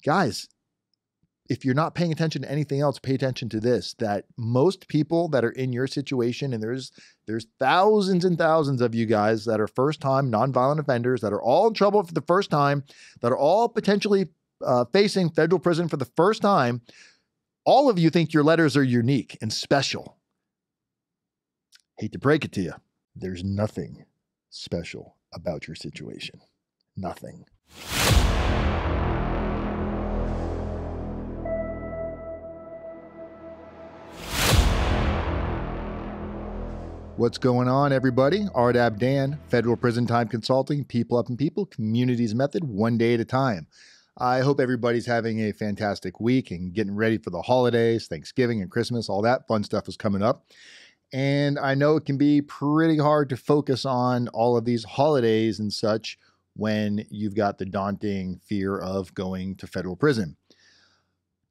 guys, if you're not paying attention to anything else, pay attention to this, that most people that are in your situation, and there's thousands and thousands of you guys that are first-time nonviolent offenders that are all in trouble for the first time, that are all potentially facing federal prison for the first time. All of you think your letters are unique and special. Hate to break it to you. There's nothing special about your situation. Nothing. What's going on, everybody? RDAP Dan, Federal Prison Time Consulting, People Up and People, Communities Method, one day at a time. I hope everybody's having a fantastic week and getting ready for the holidays, Thanksgiving and Christmas. All that fun stuff is coming up. And I know it can be pretty hard to focus on all of these holidays and such when you've got the daunting fear of going to federal prison.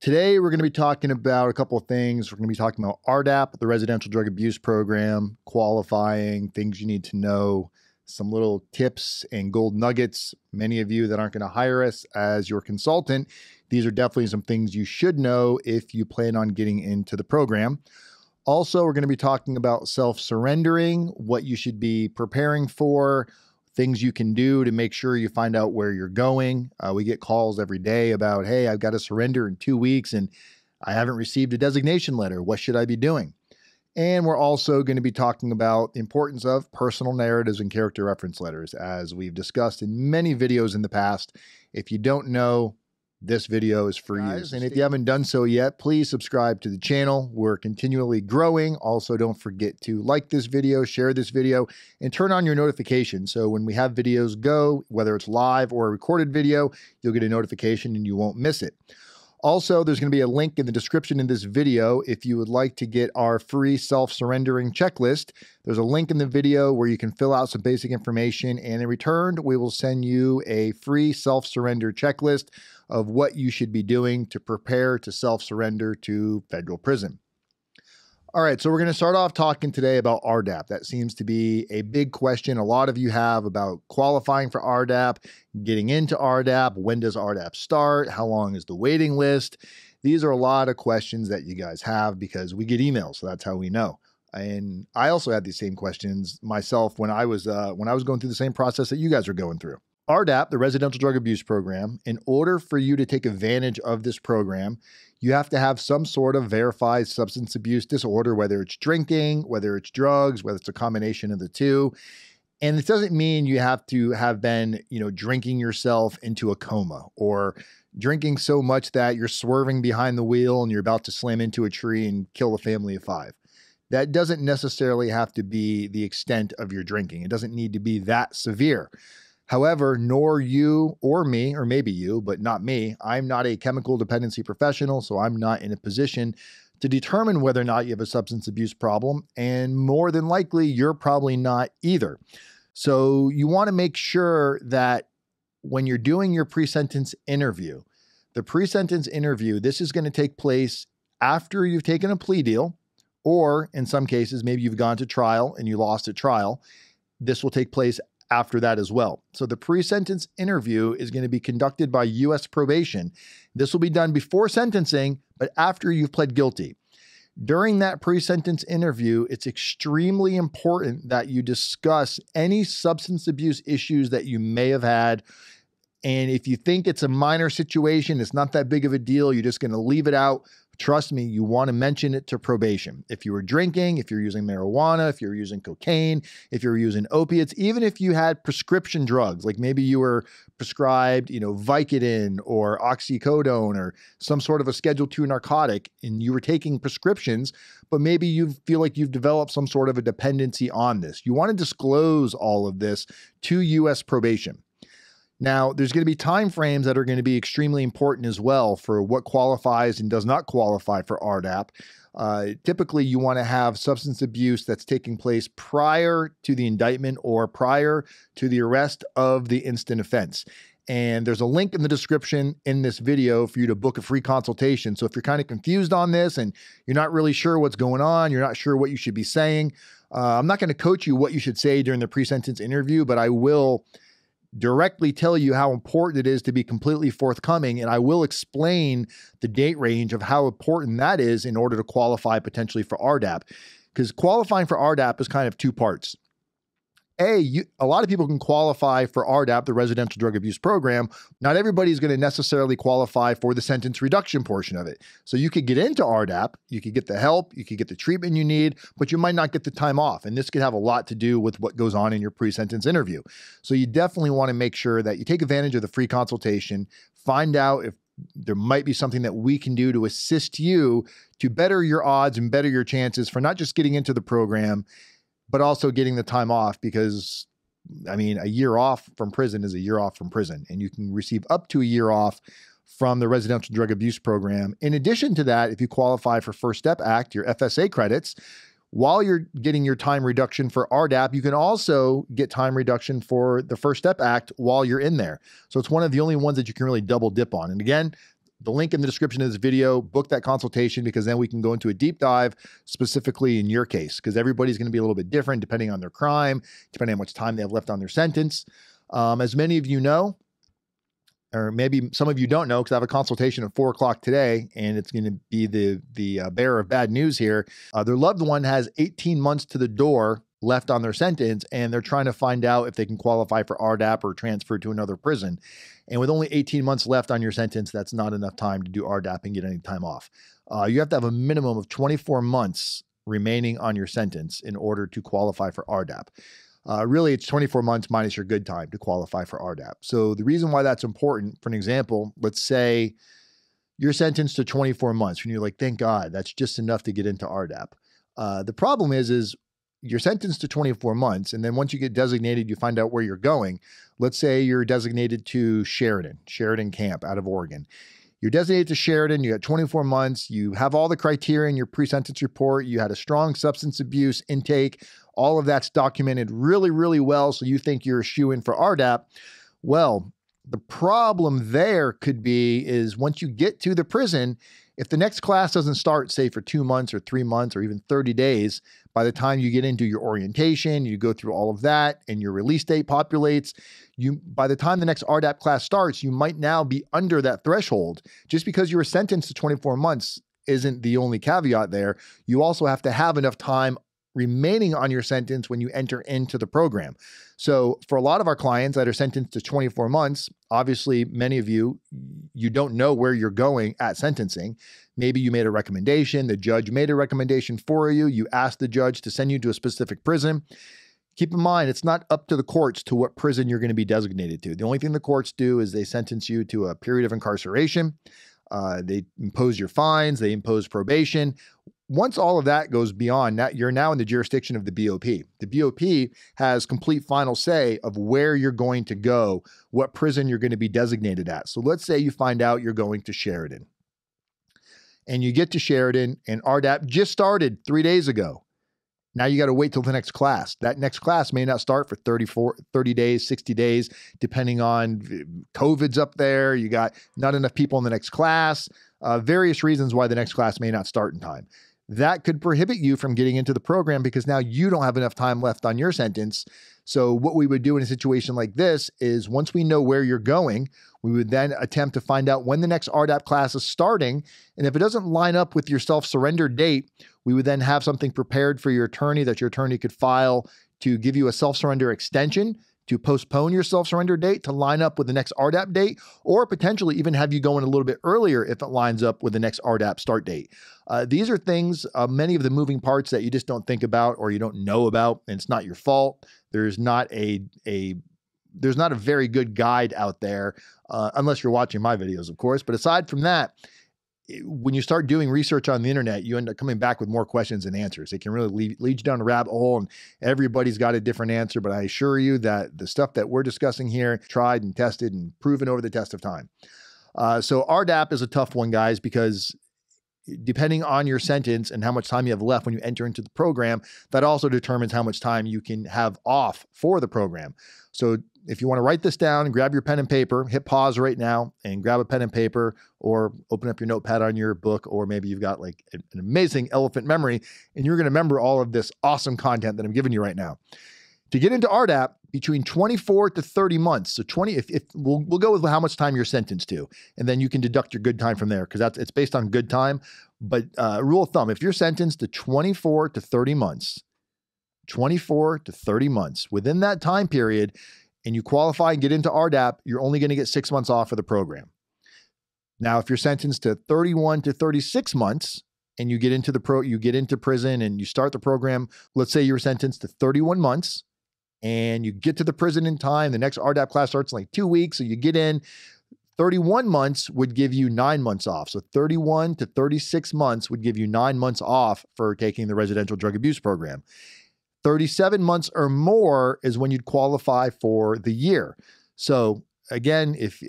Today, we're going to be talking about a couple of things. We're going to be talking about RDAP, the Residential Drug Abuse Program, qualifying, things you need to know, some little tips and gold nuggets. Many of you that aren't going to hire us as your consultant, these are definitely some things you should know if you plan on getting into the program. Also, we're going to be talking about self-surrendering, what you should be preparing for, things you can do to make sure you find out where you're going. We get calls every day about, hey, I've got to surrender in 2 weeks and I haven't received a designation letter. What should I be doing? And we're also going to be talking about the importance of personal narratives and character reference letters, as we've discussed in many videos in the past. If you don't know, this video is for you. And if you haven't done so yet, please subscribe to the channel. We're continually growing. Also, don't forget to like this video, share this video, and turn on your notifications. So when we have videos go, whether it's live or a recorded video, you'll get a notification and you won't miss it. Also, there's going to be a link in the description in this video if you would like to get our free self-surrendering checklist. There's a link in the video where you can fill out some basic information, and in return, we will send you a free self-surrender checklist of what you should be doing to prepare to self-surrender to federal prison. All right, so we're going to start off talking today about RDAP. That seems to be a big question a lot of you have about qualifying for RDAP, getting into RDAP. When does RDAP start? How long is the waiting list? These are a lot of questions that you guys have because we get emails, so that's how we know. And I also had these same questions myself when I was going through the same process that you guys are going through. RDAP, the Residential Drug Abuse Program, in order for you to take advantage of this program, you have to have some sort of verified substance abuse disorder, whether it's drinking, whether it's drugs, whether it's a combination of the two. And it doesn't mean you have to have been, drinking yourself into a coma or drinking so much that you're swerving behind the wheel and you're about to slam into a tree and kill a family of 5. That doesn't necessarily have to be the extent of your drinking. It doesn't need to be that severe. However, nor you or me, or maybe you, but not me, I'm not a chemical dependency professional, so I'm not in a position to determine whether or not you have a substance abuse problem, and more than likely, you're probably not either. So you want to make sure that when you're doing your pre-sentence interview, this is going to take place after you've taken a plea deal, or in some cases, maybe you've gone to trial and you lost at trial. This will take place after that as well. So the pre-sentence interview is going to be conducted by U.S. probation. This will be done before sentencing, but after you've pled guilty. During that pre-sentence interview, it's extremely important that you discuss any substance abuse issues that you may have had. And if you think it's a minor situation, it's not that big of a deal, you're just going to leave it out. Trust me, you want to mention it to probation. If you were drinking, if you're using marijuana, if you're using cocaine, if you're using opiates, even if you had prescription drugs, like maybe you were prescribed, Vicodin or oxycodone or some sort of a Schedule II narcotic, and you were taking prescriptions, but maybe you feel like you've developed some sort of a dependency on this. You want to disclose all of this to U.S. probation. Now, there's going to be time frames that are going to be extremely important as well for what qualifies and does not qualify for RDAP. Typically, you want to have substance abuse that's taking place prior to the indictment or prior to the arrest of the instant offense. And there's a link in the description in this video for you to book a free consultation. So if you're kind of confused on this and you're not really sure what's going on, you're not sure what you should be saying, I'm not going to coach you what you should say during the pre-sentence interview, but I will directly tell you how important it is to be completely forthcoming. And I will explain the date range of how important that is in order to qualify potentially for RDAP. Because qualifying for RDAP is kind of two parts. A lot of people can qualify for RDAP, the Residential Drug Abuse Program. Not everybody is going to necessarily qualify for the sentence reduction portion of it. So you could get into RDAP, you could get the help, you could get the treatment you need, but you might not get the time off. And this could have a lot to do with what goes on in your pre-sentence interview. So you definitely want to make sure that you take advantage of the free consultation, find out if there might be something that we can do to assist you to better your odds and better your chances for not just getting into the program, but also getting the time off, because I mean, a year off from prison is a year off from prison, and you can receive up to a year off from the Residential Drug Abuse Program. In addition to that, if you qualify for First Step Act, your FSA credits, while you're getting your time reduction for RDAP, you can also get time reduction for the First Step Act while you're in there. So it's one of the only ones that you can really double dip on. And again, the link in the description of this video, book that consultation, because then we can go into a deep dive specifically in your case, because everybody's going to be a little bit different depending on their crime, depending on how much time they have left on their sentence. As many of you know, or maybe some of you don't know, because I have a consultation at 4 o'clock today, and it's going to be the bearer of bad news here. Their loved one has 18 months to the door left on their sentence, and they're trying to find out if they can qualify for RDAP or transfer to another prison. And with only 18 months left on your sentence, that's not enough time to do RDAP and get any time off. You have to have a minimum of 24 months remaining on your sentence in order to qualify for RDAP. Really, it's 24 months minus your good time to qualify for RDAP. So the reason why that's important, for an example, let's say you're sentenced to 24 months, and you're like, thank God, that's just enough to get into RDAP. The problem is you're sentenced to 24 months, and then once you get designated, you find out where you're going. Let's say you're designated to Sheridan Camp out of Oregon. You're designated to Sheridan, you got 24 months, you have all the criteria in your pre-sentence report, you had a strong substance abuse intake, all of that's documented really, really well, so you think you're a shoo-in for RDAP. Well, the problem there could be is once you get to the prison, if the next class doesn't start, say for 2 months or 3 months or even 30 days, by the time you get into your orientation, you go through all of that and your release date populates, by the time the next RDAP class starts, you might now be under that threshold. Just because you were sentenced to 24 months isn't the only caveat there. You also have to have enough time remaining on your sentence when you enter into the program. So for a lot of our clients that are sentenced to 24 months, obviously many of you don't know where you're going at sentencing. Maybe you made a recommendation, the judge made a recommendation for you, you asked the judge to send you to a specific prison. Keep in mind, it's not up to the courts to what prison you're going to be designated to. The only thing the courts do is they sentence you to a period of incarceration. They impose your fines, they impose probation. Once all of that goes beyond that, you're now in the jurisdiction of the BOP. The BOP has complete final say of where you're going to go, what prison you're going to be designated at. So let's say you find out you're going to Sheridan. And you get to Sheridan and RDAP just started 3 days ago. Now you got to wait till the next class. That next class may not start for 30 days, 60 days, depending on COVID's up there. You got not enough people in the next class, various reasons why the next class may not start in time. That could prohibit you from getting into the program because now you don't have enough time left on your sentence. So what we would do in a situation like this is once we know where you're going, we would then attempt to find out when the next RDAP class is starting. And if it doesn't line up with your self-surrender date, we would then have something prepared for your attorney that your attorney could file to give you a self-surrender extension to postpone your self-surrender date to line up with the next RDAP date, or potentially even have you go in a little bit earlier if it lines up with the next RDAP start date. These are things, many of the moving parts that you just don't think about or you don't know about, and it's not your fault. There's not a very good guide out there, unless you're watching my videos, of course. But aside from that, when you start doing research on the internet, you end up coming back with more questions than answers. It can really lead you down a rabbit hole, and everybody's got a different answer. But I assure you that the stuff that we're discussing here, tried and tested and proven over the test of time. So RDAP is a tough one, guys, because depending on your sentence and how much time you have left when you enter into the program, that also determines how much time you can have off for the program. So if you want to write this down and grab your pen and paper, hit pause right now and grab a pen and paper, or open up your notepad on your book, or maybe you've got like an amazing elephant memory and you're going to remember all of this awesome content that I'm giving you right now. To get into RDAP, between 24 to 30 months. So 20, if we'll go with how much time you're sentenced to, and then you can deduct your good time from there, because it's based on good time. But rule of thumb, if you're sentenced to 24 to 30 months, 24 to 30 months, within that time period, and you qualify and get into RDAP, you're only going to get 6 months off of the program. Now, if you're sentenced to 31 to 36 months and you get into prison and you start the program, let's say you were sentenced to 31 months and you get to the prison in time, the next RDAP class starts in like 2 weeks, so you get in, 31 months would give you 9 months off. So 31 to 36 months would give you 9 months off for taking the residential drug abuse program. 37 months or more is when you'd qualify for the year. So again, if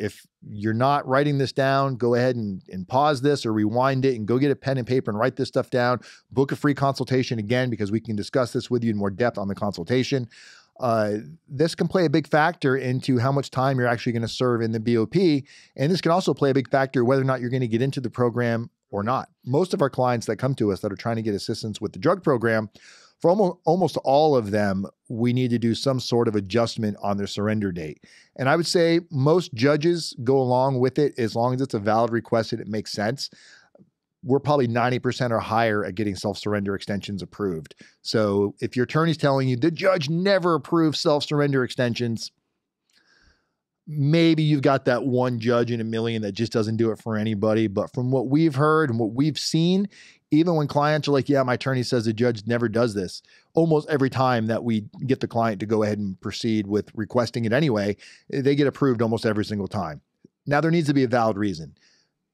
you're not writing this down, go ahead and pause this or rewind it and go get a pen and paper and write this stuff down. Book a free consultation again, because we can discuss this with you in more depth on the consultation. This can play a big factor into how much time you're actually going to serve in the BOP. And this can also play a big factor whether or not you're going to get into the program or not. Most of our clients that come to us that are trying to get assistance with the drug program, for almost all of them, we need to do some sort of adjustment on their surrender date. And I would say most judges go along with it as long as it's a valid request and it makes sense. We're probably 90% or higher at getting self-surrender extensions approved. So if your attorney's telling you the judge never approves self-surrender extensions, maybe you've got that one judge in a million that just doesn't do it for anybody. But from what we've heard and what we've seen, even when clients are like, yeah, my attorney says the judge never does this, almost every time that we get the client to go ahead and proceed with requesting it anyway, they get approved almost every single time. Now, there needs to be a valid reason.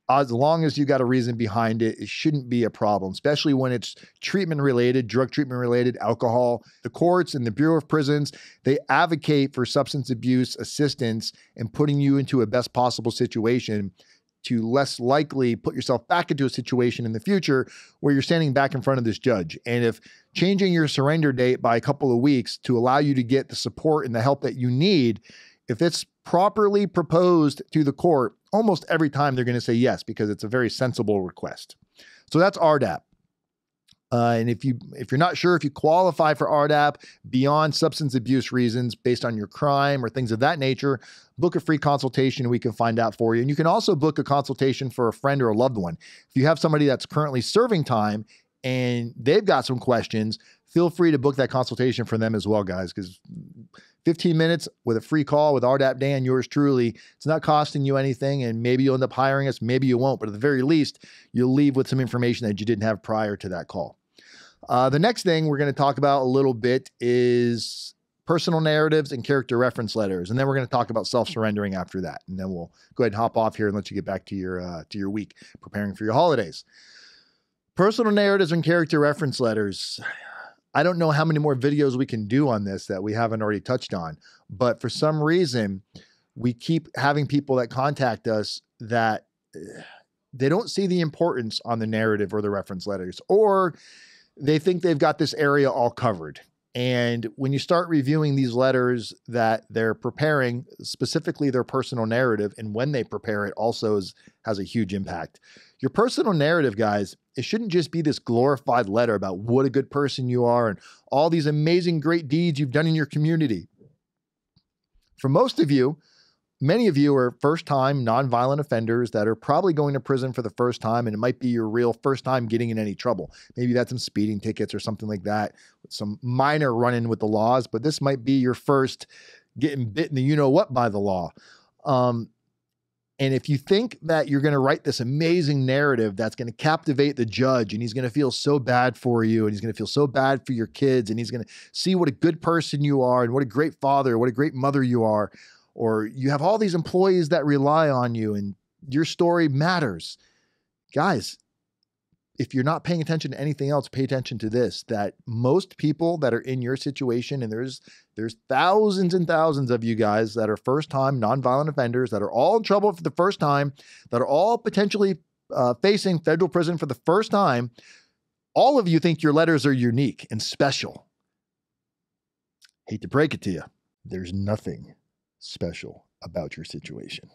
As long as you got a reason behind it, it shouldn't be a problem, especially when it's treatment related, drug treatment related, alcohol. The courts and the Bureau of Prisons, they advocate for substance abuse assistance and putting you into a best possible situation to less likely put yourself back into a situation in the future where you're standing back in front of this judge. And if changing your surrender date by a couple of weeks to allow you to get the support and the help that you need, if it's properly proposed to the court, almost every time they're going to say yes, because it's a very sensible request. So that's RDAP. And if you're not sure if you qualify for RDAP beyond substance abuse reasons based on your crime or things of that nature, book a free consultation and we can find out for you. And you can also book a consultation for a friend or a loved one. If you have somebody that's currently serving time and they've got some questions, feel free to book that consultation for them as well, guys, because 15 minutes with a free call with RDAP Dan, yours truly, it's not costing you anything, and maybe you'll end up hiring us, maybe you won't, but at the very least, you'll leave with some information that you didn't have prior to that call. The next thing we're going to talk about a little bit is personal narratives and character reference letters, and then we're going to talk about self-surrendering after that, and then we'll go ahead and hop off here and let you get back to your week, preparing for your holidays. Personal narratives and character reference letters. I don't know how many more videos we can do on this that we haven't already touched on, but for some reason, we keep having people that contact us that they don't see the importance on the narrative or the reference letters, or they think they've got this area all covered. And when you start reviewing these letters that they're preparing, specifically their personal narrative, and when they prepare it also has a huge impact. Your personal narrative, guys, it shouldn't just be this glorified letter about what a good person you are and all these amazing, great deeds you've done in your community. For most of you, many of you are first-time nonviolent offenders that are probably going to prison for the first time, and it might be your real first time getting in any trouble. Maybe that's some speeding tickets or something like that, some minor run-in with the laws, but this might be your first getting bitten the you-know-what by the law. And if you think that you're going to write this amazing narrative that's going to captivate the judge and he's going to feel so bad for you and he's going to feel so bad for your kids and he's going to see what a good person you are and what a great father, what a great mother you are, or you have all these employees that rely on you and your story matters. Guys, if you're not paying attention to anything else, pay attention to this, that most people that are in your situation, and there's thousands and thousands of you guys that are first-time nonviolent offenders that are all in trouble for the first time, that are all potentially facing federal prison for the first time. All of you think your letters are unique and special. Hate to break it to you. There's nothing special about your situation.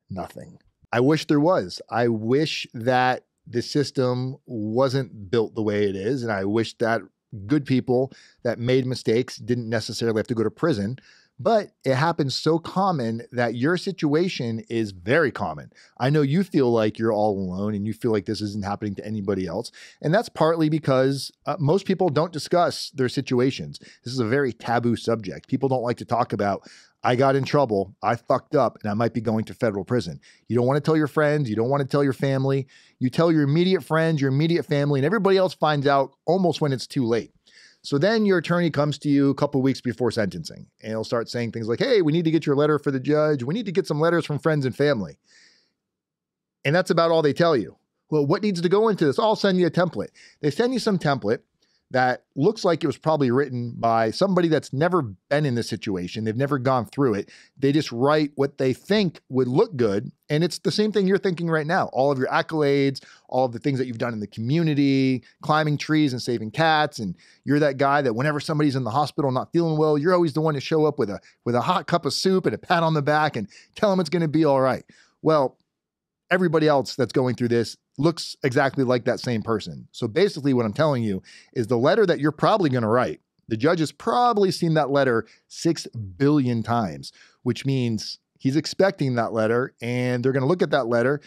Nothing. I wish there was. I wish that the system wasn't built the way it is. And I wish that good people that made mistakes didn't necessarily have to go to prison, but it happens so common that your situation is very common. I know you feel like you're all alone and you feel like this isn't happening to anybody else. And that's partly because most people don't discuss their situations. This is a very taboo subject. People don't like to talk about, I got in trouble, I fucked up, and I might be going to federal prison. You don't want to tell your friends. You don't want to tell your family. You tell your immediate friends, your immediate family, and everybody else finds out almost when it's too late. So then your attorney comes to you a couple of weeks before sentencing, and he'll start saying things like, hey, we need to get your letter for the judge. We need to get some letters from friends and family. And that's about all they tell you. Well, what needs to go into this? I'll send you a template. They send you some template that looks like it was probably written by somebody that's never been in this situation. They've never gone through it. They just write what they think would look good. And it's the same thing you're thinking right now. All of your accolades, all of the things that you've done in the community, climbing trees and saving cats. And you're that guy that whenever somebody's in the hospital not feeling well, you're always the one to show up with a hot cup of soup and a pat on the back and tell them it's going to be all right. Well, everybody else that's going through this looks exactly like that same person. So basically what I'm telling you is the letter that you're probably going to write, the judge has probably seen that letter 6 billion times, which means he's expecting that letter, and they're going to look at that letter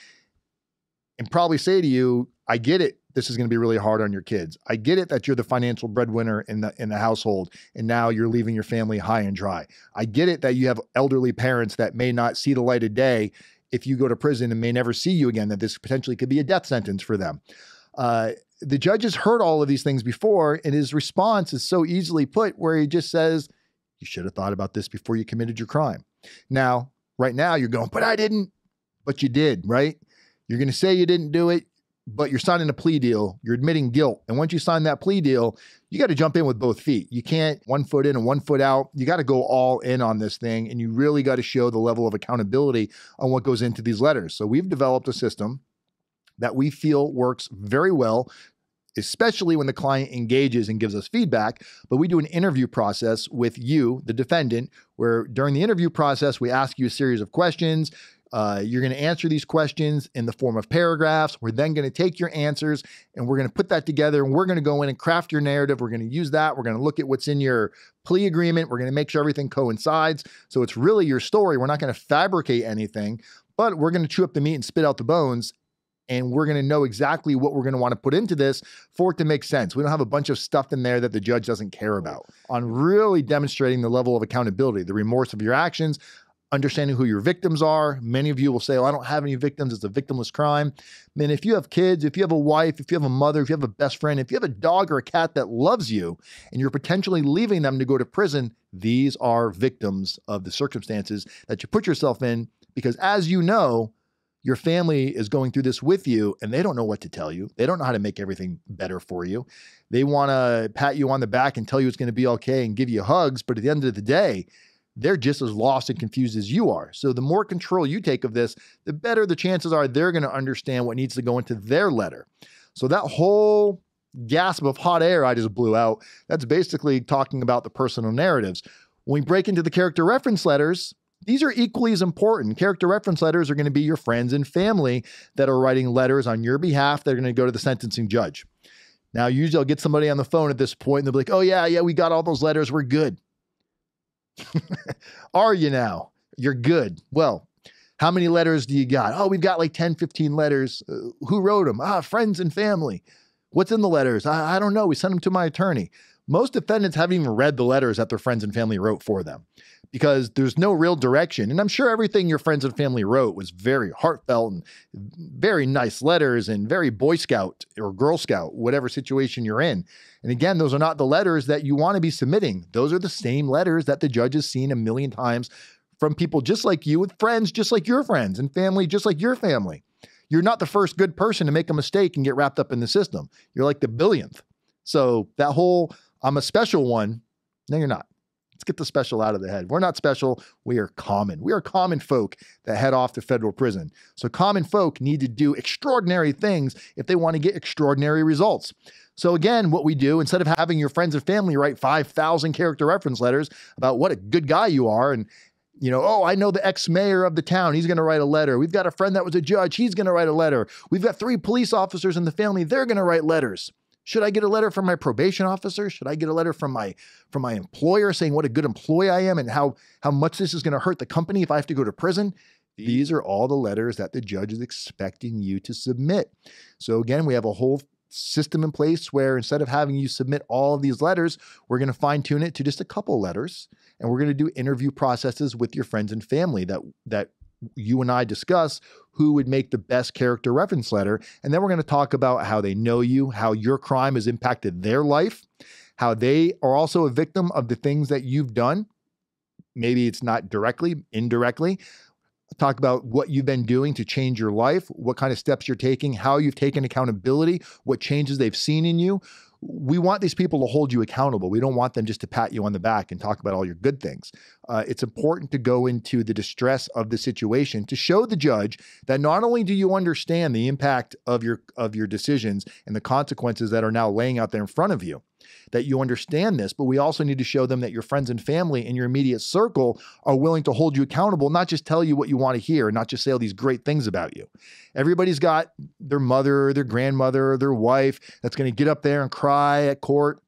and probably say to you, I get it. This is going to be really hard on your kids. I get it that you're the financial breadwinner in the household, and now you're leaving your family high and dry. I get it that you have elderly parents that may not see the light of day if you go to prison and may never see you again, that this potentially could be a death sentence for them. The judge has heard all of these things before, and his response is so easily put where he just says, you should have thought about this before you committed your crime. Now, right now you're going, but I didn't, but you did, right? You're going to say you didn't do it, but you're signing a plea deal. You're admitting guilt. And once you sign that plea deal, you got to jump in with both feet. You can't 1 foot in and 1 foot out. You got to go all in on this thing. And you really got to show the level of accountability on what goes into these letters. So we've developed a system that we feel works very well, especially when the client engages and gives us feedback. But we do an interview process with you, the defendant, where during the interview process, we ask you a series of questions. You're going to answer these questions in the form of paragraphs. We're then going to take your answers and we're going to put that together, and we're going to go in and craft your narrative. We're going to use that. We're going to look at what's in your plea agreement. We're going to make sure everything coincides. So it's really your story. We're not going to fabricate anything, but we're going to chew up the meat and spit out the bones. And we're going to know exactly what we're going to want to put into this for it to make sense. We don't have a bunch of stuff in there that the judge doesn't care about. On really demonstrating the level of accountability, the remorse of your actions, understanding who your victims are. Many of you will say, oh, I don't have any victims. It's a victimless crime. Man, if you have kids, if you have a wife, if you have a mother, if you have a best friend, if you have a dog or a cat that loves you and you're potentially leaving them to go to prison, these are victims of the circumstances that you put yourself in, because as you know, your family is going through this with you and they don't know what to tell you. They don't know how to make everything better for you. They want to pat you on the back and tell you it's going to be okay and give you hugs. But at the end of the day, they're just as lost and confused as you are. So the more control you take of this, the better the chances are they're going to understand what needs to go into their letter. So that whole gasp of hot air I just blew out, that's basically talking about the personal narratives. When we break into the character reference letters, these are equally as important. Character reference letters are going to be your friends and family that are writing letters on your behalf. They're going to go to the sentencing judge. Now, usually I'll get somebody on the phone at this point and they'll be like, oh yeah, we got all those letters. We're good. Are you now? You're good. Well, how many letters do you got? Oh, we've got like 10, 15 letters. Who wrote them? Friends and family. What's in the letters? I don't know. We sent them to my attorney. Most defendants haven't even read the letters that their friends and family wrote for them because there's no real direction. And I'm sure everything your friends and family wrote was very heartfelt and very nice letters and very Boy Scout or Girl Scout, whatever situation you're in. And again, those are not the letters that you want to be submitting. Those are the same letters that the judge has seen a million times from people just like you, with friends just like your friends, and family just like your family. You're not the first good person to make a mistake and get wrapped up in the system. You're like the billionth. So that whole, I'm a special one, no, you're not. Let's get the special out of the head. We're not special. We are common. We are common folk that head off to federal prison. So common folk need to do extraordinary things if they want to get extraordinary results. So again, what we do, instead of having your friends and family write 5,000 character reference letters about what a good guy you are, and oh, I know the ex-mayor of the town, he's going to write a letter. We've got a friend that was a judge, he's going to write a letter. We've got 3 police officers in the family, they're going to write letters. Should I get a letter from my probation officer? Should I get a letter from my employer saying what a good employee I am and how much this is going to hurt the company if I have to go to prison? These are all the letters that the judge is expecting you to submit. So again, we have a whole system in place where instead of having you submit all of these letters, we're going to fine tune it to just a couple letters. And we're going to do interview processes with your friends and family that you and I discuss who would make the best character reference letter. And then we're going to talk about how they know you, how your crime has impacted their life, how they are also a victim of the things that you've done. Maybe it's not directly, indirectly. Talk about what you've been doing to change your life, what kind of steps you're taking, how you've taken accountability, what changes they've seen in you. We want these people to hold you accountable. We don't want them just to pat you on the back and talk about all your good things. It's important to go into the distress of the situation to show the judge that not only do you understand the impact of your decisions and the consequences that are now laying out there in front of you, that you understand this, but we also need to show them that your friends and family in your immediate circle are willing to hold you accountable, not just tell you what you want to hear, not just say all these great things about you. Everybody's got their mother, their grandmother, their wife that's going to get up there and cry at court,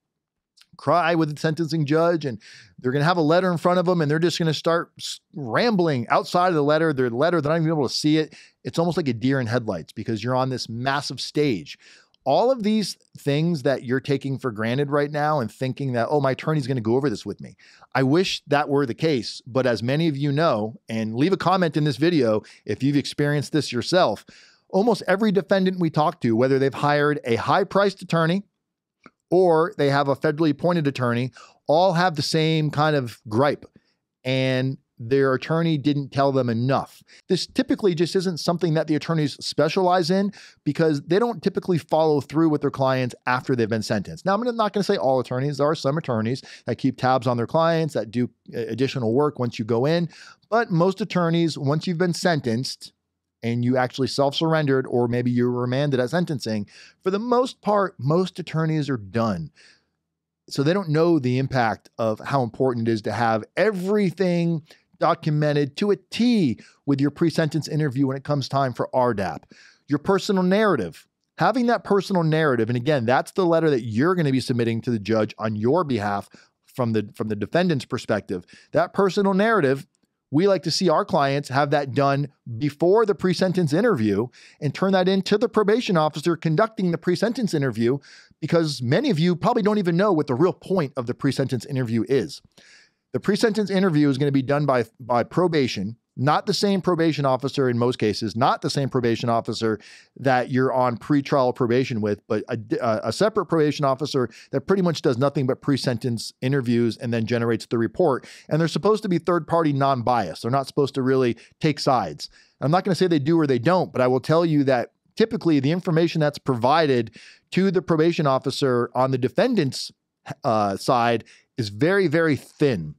cry with the sentencing judge, and they're going to have a letter in front of them and they're just going to start rambling outside of the letter. Their letter, they're not even able to see it. It's almost like a deer in headlights because you're on this massive stage. All of these things that you're taking for granted right now and thinking that, oh, my attorney's going to go over this with me. I wish that were the case, but as many of you know, and leave a comment in this video if you've experienced this yourself, almost every defendant we talk to, whether they've hired a high-priced attorney or they have a federally appointed attorney, all have the same kind of gripe. And their attorney didn't tell them enough. This typically just isn't something that the attorneys specialize in because they don't typically follow through with their clients after they've been sentenced. Now, I'm not going to say all attorneys. There are some attorneys that keep tabs on their clients, that do additional work once you go in. But most attorneys, once you've been sentenced and you actually self-surrendered or maybe you were remanded at sentencing, for the most part, most attorneys are done. So they don't know the impact of how important it is to have everything documented to a T with your pre-sentence interview when it comes time for RDAP. Your personal narrative, having that personal narrative, and again, that's the letter that you're going to be submitting to the judge on your behalf from the defendant's perspective. That personal narrative, we like to see our clients have that done before the pre-sentence interview and turn that into the probation officer conducting the pre-sentence interview, because many of you probably don't even know what the real point of the pre-sentence interview is. The pre-sentence interview is going to be done by probation, not the same probation officer in most cases, not the same probation officer that you're on pretrial probation with, but a separate probation officer that pretty much does nothing but pre-sentence interviews and then generates the report. And they're supposed to be third-party non-biased. They're not supposed to really take sides. I'm not going to say they do or they don't, but I will tell you that typically the information that's provided to the probation officer on the defendant's side is very, very thin.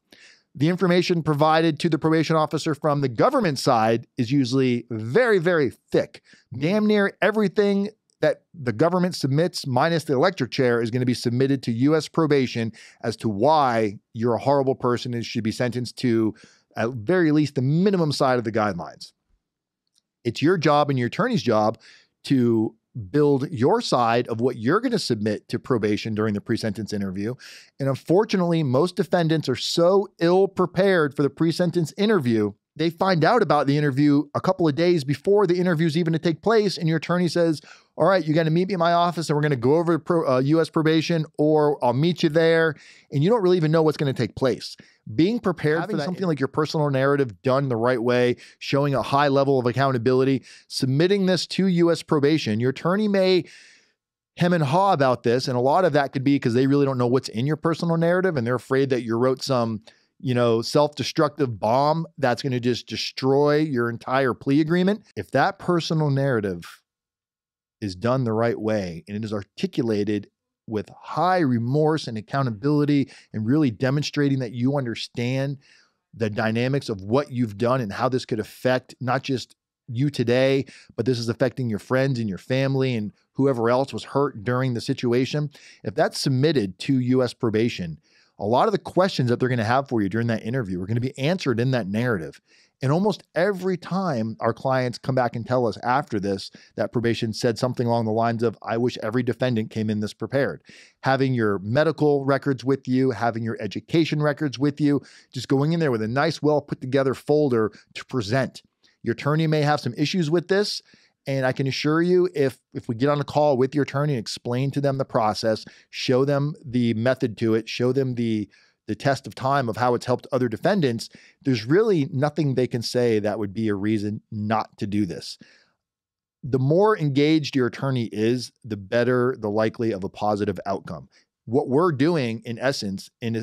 The information provided to the probation officer from the government side is usually very, very thick. Damn near everything that the government submits, minus the electric chair, is going to be submitted to U.S. probation as to why you're a horrible person and should be sentenced to, at very least, the minimum side of the guidelines. It's your job and your attorney's job to build your side of what you're going to submit to probation during the pre-sentence interview. And unfortunately, most defendants are so ill prepared for the pre-sentence interview, they find out about the interview a couple of days before the interview is even to take place. And your attorney says, all right, you're going to meet me in my office and we're going to go over U.S. probation, or I'll meet you there. And you don't really even know what's going to take place. Being prepared for something like your personal narrative done the right way, showing a high level of accountability, submitting this to U.S. probation. Your attorney may hem and haw about this, and a lot of that could be because they really don't know what's in your personal narrative and they're afraid that you wrote some, self-destructive bomb that's going to just destroy your entire plea agreement. If that personal narrative is done the right way and it is articulated with high remorse and accountability and really demonstrating that you understand the dynamics of what you've done and how this could affect not just you today, but this is affecting your friends and your family and whoever else was hurt during the situation. If that's submitted to U.S. probation, a lot of the questions that they're going to have for you during that interview are going to be answered in that narrative. And almost every time our clients come back and tell us after this that probation said something along the lines of, I wish every defendant came in this prepared. Having your medical records with you, having your education records with you, just going in there with a nice, well put together folder to present. Your attorney may have some issues with this. And I can assure you, if we get on a call with your attorney and explain to them the process, show them the method to it, show them the test of time of how it's helped other defendants, there's really nothing they can say that would be a reason not to do this. The more engaged your attorney is, the better the likely of a positive outcome. What we're doing, in essence, in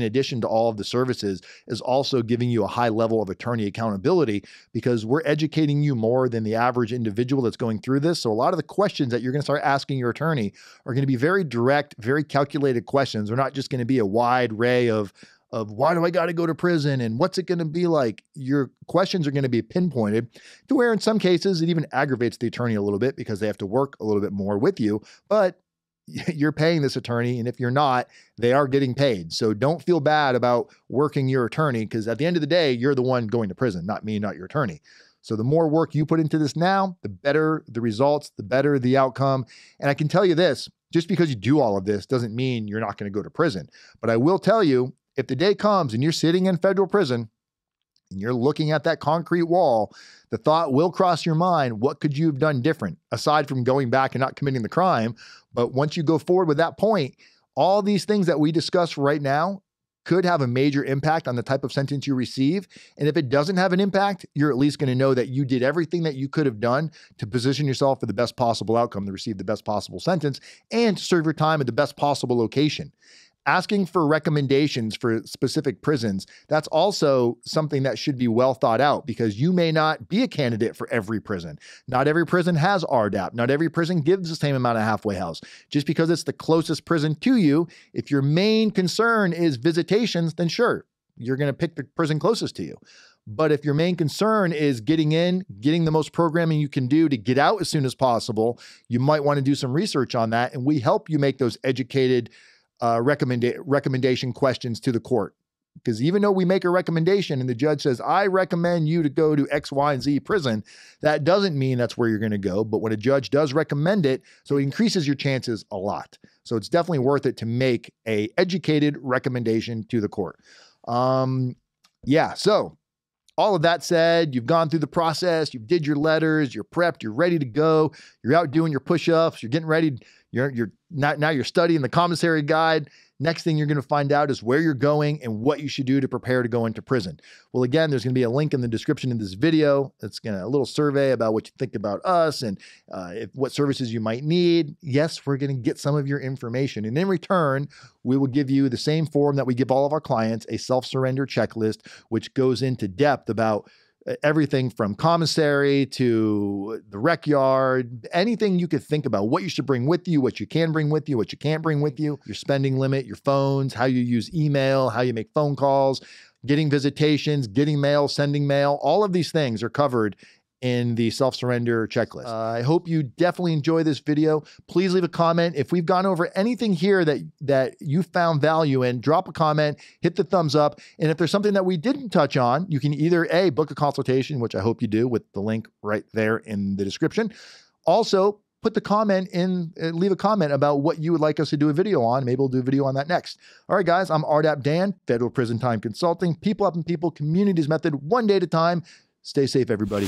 addition to all of the services, is also giving you a high level of attorney accountability, because we're educating you more than the average individual that's going through this. So a lot of the questions that you're going to start asking your attorney are going to be very direct, very calculated questions. They're not just going to be a wide array of why do I got to go to prison and what's it going to be like. Your questions are going to be pinpointed to where in some cases it even aggravates the attorney a little bit because they have to work a little bit more with you. But you're paying this attorney, and if you're not, they are getting paid. So don't feel bad about working your attorney, because at the end of the day, you're the one going to prison, not me, not your attorney. So the more work you put into this now, the better the results, the better the outcome. And I can tell you this, just because you do all of this doesn't mean you're not going to go to prison. But I will tell you, if the day comes and you're sitting in federal prison and you're looking at that concrete wall, the thought will cross your mind, what could you have done different aside from going back and not committing the crime? But once you go forward with that point, all these things that we discussed right now could have a major impact on the type of sentence you receive. And if it doesn't have an impact, you're at least going to know that you did everything that you could have done to position yourself for the best possible outcome, to receive the best possible sentence, and to serve your time at the best possible location. Asking for recommendations for specific prisons, that's also something that should be well thought out, because you may not be a candidate for every prison. Not every prison has RDAP. Not every prison gives the same amount of halfway house. Just because it's the closest prison to you, if your main concern is visitations, then sure, you're going to pick the prison closest to you. But if your main concern is getting in, getting the most programming you can do to get out as soon as possible, you might want to do some research on that. And we help you make those educated recommendation questions to the court. Because even though we make a recommendation and the judge says, I recommend you to go to X, Y, and Z prison, that doesn't mean that's where you're going to go. But when a judge does recommend it, so it increases your chances a lot. So it's definitely worth it to make a educated recommendation to the court. So all of that said, you've gone through the process, you did your letters, you're prepped, you're ready to go, you're out doing your push-ups, you're getting ready, now you're studying the commissary guide. Next thing you're going to find out is where you're going and what you should do to prepare to go into prison. Well, again, there's going to be a link in the description of this video. It's a little survey about what you think about us and what services you might need. Yes, we're going to get some of your information. And in return, we will give you the same form that we give all of our clients, a self-surrender checklist, which goes into depth about everything from commissary to the rec yard, anything you could think about, what you should bring with you, what you can bring with you, what you can't bring with you, your spending limit, your phones, how you use email, how you make phone calls, getting visitations, getting mail, sending mail. All of these things are covered in the self-surrender checklist. I hope you definitely enjoy this video. Please leave a comment. If we've gone over anything here that you found value in, drop a comment, hit the thumbs up. And if there's something that we didn't touch on, you can either A, book a consultation, which I hope you do with the link right there in the description. Also, put the comment in, leave a comment about what you would like us to do a video on. Maybe we'll do a video on that next. All right, guys, I'm RDAP Dan, Federal Prison Time Consulting, people helping people, communities method, one day at a time. Stay safe, everybody.